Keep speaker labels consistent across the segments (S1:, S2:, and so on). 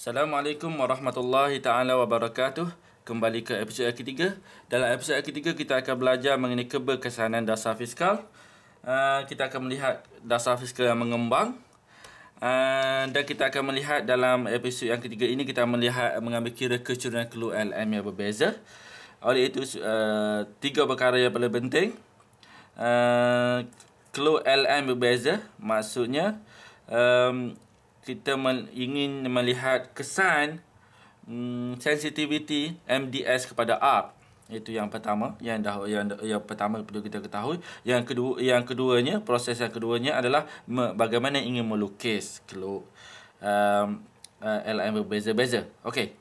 S1: Assalamualaikum warahmatullahi taala wabarakatuh. Kembali ke episod ketiga. Dalam episod ketiga kita akan belajar mengenai keberkesanan dasar fiskal. Kita akan melihat dasar fiskal yang mengembang. Dan kita akan melihat dalam episod yang ketiga ini kita mengambil kira kecurangan keluar LM yang berbeza. Oleh itu tiga perkara yang paling penting. Keluar LM berbeza maksudnya kita ingin melihat kesan sensitivity MDS kepada R. Itu yang pertama, yang pertama perlu kita ketahui. Yang keduanya, proses yang keduanya adalah bagaimana ingin melukis kalau LM berbeza-beza. Okey.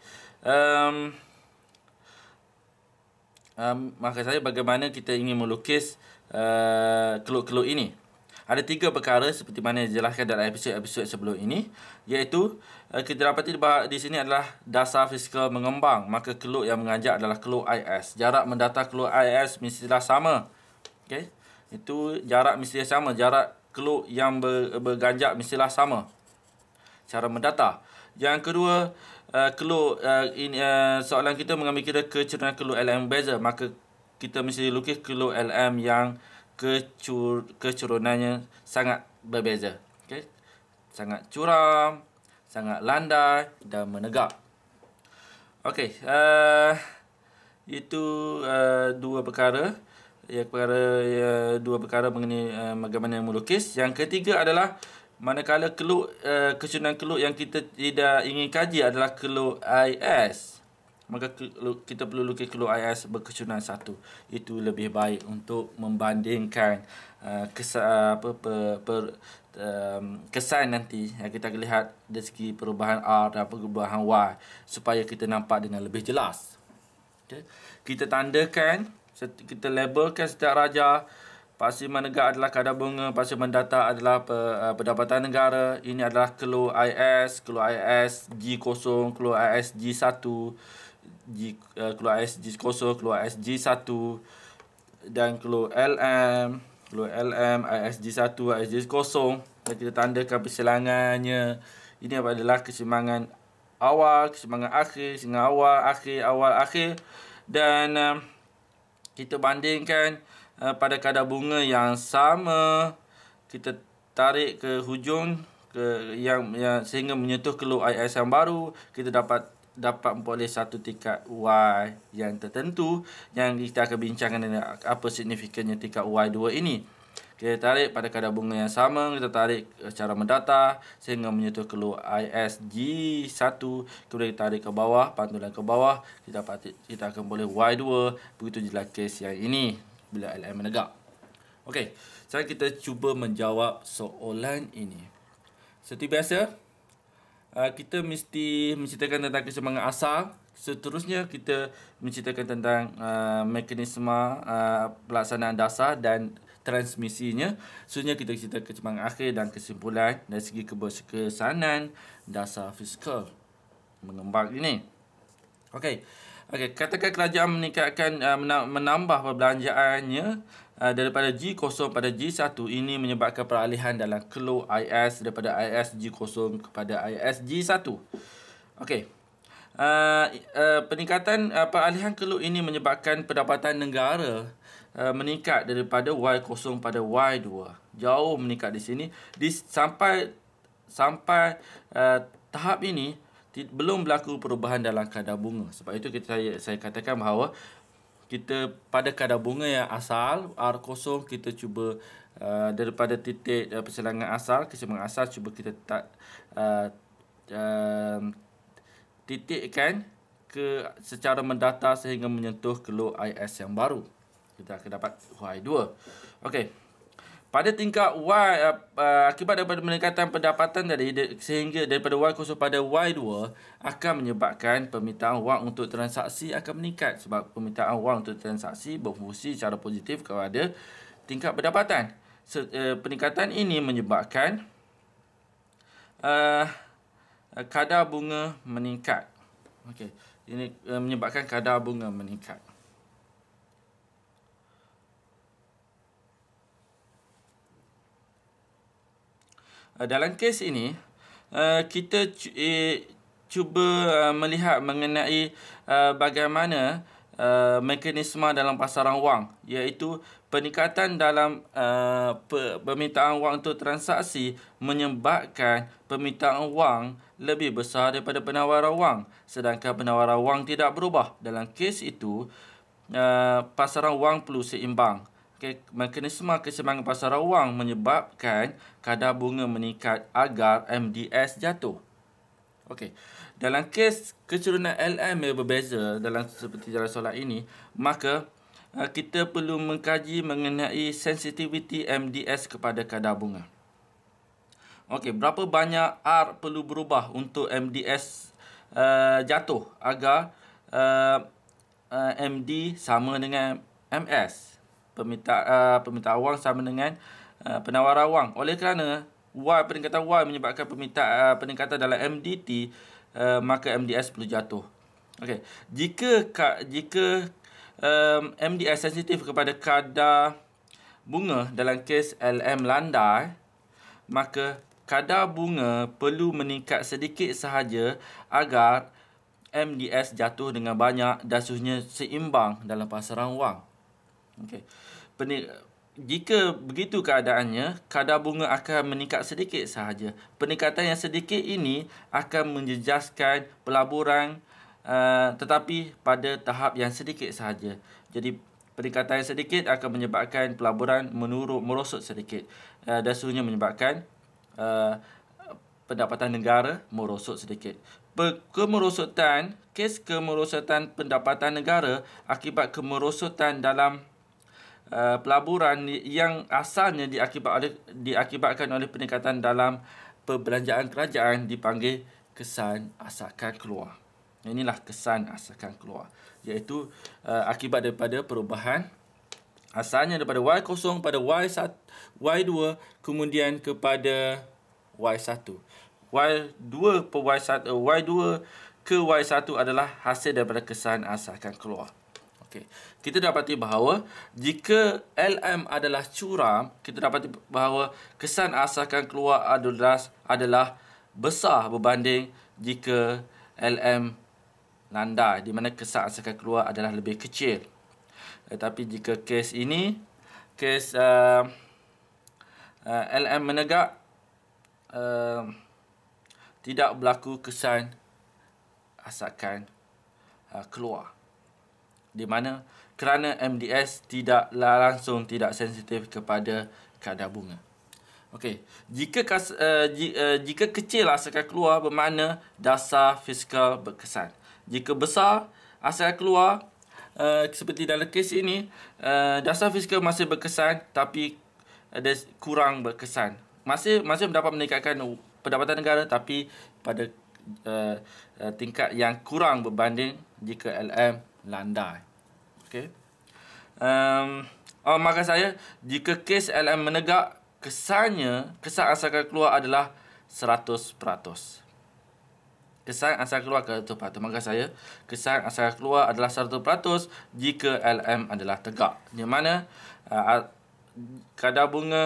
S1: Maka saya bagaimana kita ingin melukis keluk-keluk ini. Ada tiga perkara seperti mana dijelaskan dalam episod-episod sebelum ini, iaitu kita dapati di sini adalah dasar fiskal mengembang. Maka keluk yang mengajak adalah keluk IS. Jarak mendata keluk IS mestilah sama. Okey. Itu jarak mestilah sama. Jarak keluk yang berganjak mestilah sama. Cara mendata. Yang kedua, soalan kita mengambil kira kecurangan keluk LM beza. Maka kita mesti lukis keluk LM yang kecurunannya sangat berbeza. Okay? Sangat curam, sangat landai dan menegak. Okey, itu dua perkara. Dua perkara mengenai bagaimana melukis. Yang ketiga adalah manakala kecurangan keluk yang kita tidak ingin kaji adalah keluk IS. Maka kita perlu lukis keluk IS berkecurangan satu. Itu lebih baik untuk membandingkan kesan nanti yang kita akan lihat dari segi perubahan R dan perubahan Y supaya kita nampak dengan lebih jelas. Okay. Kita tandakan, kita labelkan setiap raja. Pasir menegak adalah kadar bunga, pasir mendata adalah pendapatan negara. Ini adalah keluk IS G0, keluk IS G1, keluar ISG0, keluar ISG1 dan keluar LM, ISG1, ISG0. Dan kita tandakan persilangannya. Ini adalah keseimbangan awal, keseimbangan akhir, keseimbangan awal, akhir. Dan kita bandingkan pada kadar bunga yang sama. Kita tarik ke hujung yang sehingga menyentuh keluk IS yang baru. Kita dapat memperoleh satu tingkat Y yang tertentu yang kita akan bincangkan dengan apa signifikannya tingkat Y2 ini. Kita tarik pada kadar bunga yang sama, kita tarik cara mendata sehingga menyentuh keluk ISG1, kemudian kita tarik ke bawah, pantulan ke bawah, kita akan boleh Y2. Begitu jelas kes yang ini bila LM menegak. Okey, sekarang kita cuba menjawab soalan ini. Seperti biasa, kita mesti menceritakan tentang keseimbangan asal. Seterusnya kita menceritakan tentang mekanisme pelaksanaan dasar dan transmisinya. Seterusnya kita ceritakan keseimbangan akhir dan kesimpulan dari segi keberkesanan dasar fiskal mengembang ini. Okey, katakan kerajaan menambah perbelanjaannya daripada G0 pada G1. Ini menyebabkan peralihan dalam keluk IS daripada IS G0 kepada IS G1. Okey. Peningkatan peralihan keluk ini menyebabkan pendapatan negara meningkat daripada Y0 pada Y2. Jauh meningkat di sini. Sampai tahap ini belum berlaku perubahan dalam kadar bunga. Sebab itu saya katakan bahawa kita pada kadar bunga yang asal R0 kita cuba daripada titik persilangan asal, keseimbangan asal, cuba kita titikkan secara mendata sehingga menyentuh keluk IS yang baru. Kita akan dapat Y2. Okey. Pada tingkat Y, akibat daripada peningkatan pendapatan sehingga daripada Y0 pada Y2 akan menyebabkan permintaan wang untuk transaksi akan meningkat. Sebab permintaan wang untuk transaksi berfungsi secara positif kepada tingkat pendapatan. Peningkatan ini menyebabkan kadar bunga meningkat. Okey, ini menyebabkan kadar bunga meningkat. Dalam kes ini kita cuba melihat mengenai bagaimana mekanisme dalam pasaran wang, iaitu peningkatan dalam permintaan wang untuk transaksi menyebabkan permintaan wang lebih besar daripada penawaran wang, sedangkan penawaran wang tidak berubah. Dalam kes itu, pasaran wang perlu seimbang. Okay. Mekanisme keseimbangan pasaran wang menyebabkan kadar bunga meningkat agar MDS jatuh. Okey. Dalam kes kecenderungan LM yang berbeza seperti dalam soalan ini, maka kita perlu mengkaji mengenai sensitiviti MDS kepada kadar bunga. Okey, berapa banyak R perlu berubah untuk MDS jatuh agar MD sama dengan MS. Permintaan wang sama dengan penawaran wang. Oleh kerana peningkatan Y menyebabkan peningkatan dalam MDT, maka MDS perlu jatuh. Okey. Jika MDS sensitif kepada kadar bunga dalam kes LM landai, maka kadar bunga perlu meningkat sedikit sahaja agar MDS jatuh dengan banyak dan seterusnya seimbang dalam pasaran wang. Okey. Jika begitu keadaannya, kadar bunga akan meningkat sedikit sahaja. Peningkatan yang sedikit ini akan menjejaskan pelaburan, tetapi pada tahap yang sedikit sahaja. Jadi, peningkatan yang sedikit akan menyebabkan pelaburan merosot sedikit. Dan seterusnya menyebabkan pendapatan negara merosot sedikit. Kes kemerosotan pendapatan negara akibat kemerosotan dalam pelaburan yang asalnya diakibatkan oleh peningkatan dalam perbelanjaan kerajaan dipanggil kesan asalkan keluar. Inilah kesan asalkan keluar, iaitu akibat daripada perubahan asalnya daripada Y0 pada Y2 kemudian kepada Y1. Y2 ke Y1 adalah hasil daripada kesan asalkan keluar. Okay. Kita dapati bahawa jika LM adalah curam, kita dapati bahawa kesan asalkan keluar adalah besar berbanding jika LM landai, di mana kesan asalkan keluar adalah lebih kecil. Tetapi jika kes ini, kes LM menegak, tidak berlaku kesan asalkan keluar. Di mana kerana MDS tidak sensitif kepada kadar bunga. Okey, jika kecil asalkan keluar bermakna dasar fiskal berkesan. Jika besar asalkan keluar, seperti dalam kes ini, dasar fiskal masih berkesan tapi kurang berkesan. Masih mendapat meningkatkan pendapatan negara tapi pada tingkat yang kurang berbanding jika LM landai. Okey. Maksud saya, jika kes LM menegak, kesan asalkan keluar adalah 100%. Kesan asalkan keluar ke 100%. Maksud saya, kesan asalkan keluar adalah 100% jika LM adalah tegak. Di mana kadar bunga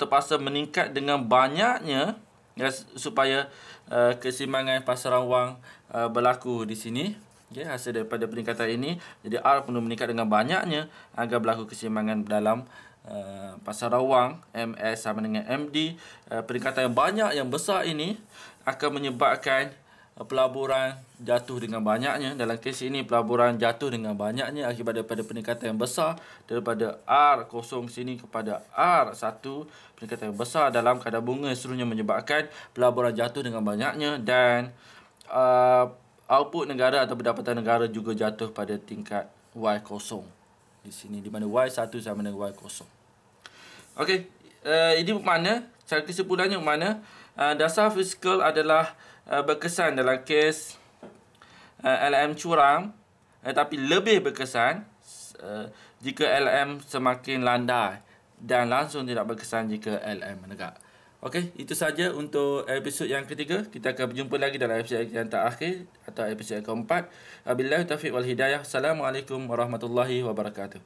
S1: terpaksa meningkat dengan banyaknya supaya keseimbangan pasaran wang berlaku di sini. Okay, hasil daripada peningkatan ini, jadi R perlu meningkat dengan banyaknya agar berlaku keseimbangan dalam pasaran wang. MS sama dengan MD. Peningkatan yang banyak, yang besar ini akan menyebabkan pelaburan jatuh dengan banyaknya. Dalam kes ini, pelaburan jatuh dengan banyaknya akibat daripada peningkatan yang besar daripada R0 sini kepada R1. Peningkatan yang besar dalam kadar bunga seterusnya menyebabkan pelaburan jatuh dengan banyaknya, dan output negara atau pendapatan negara juga jatuh pada tingkat Y0 di sini, di mana Y1 sama dengan Y0. Okey, ini bermakna, secara kesimpulannya bermakna dasar fiskal adalah berkesan dalam kes LM curam, tapi lebih berkesan jika LM semakin landai, dan langsung tidak berkesan jika LM menegak. Okey, itu saja untuk episod yang ketiga. Kita akan berjumpa lagi dalam episod yang terakhir atau episod yang keempat. Wabillahi taufiq wal hidayah. Assalamualaikum warahmatullahi wabarakatuh.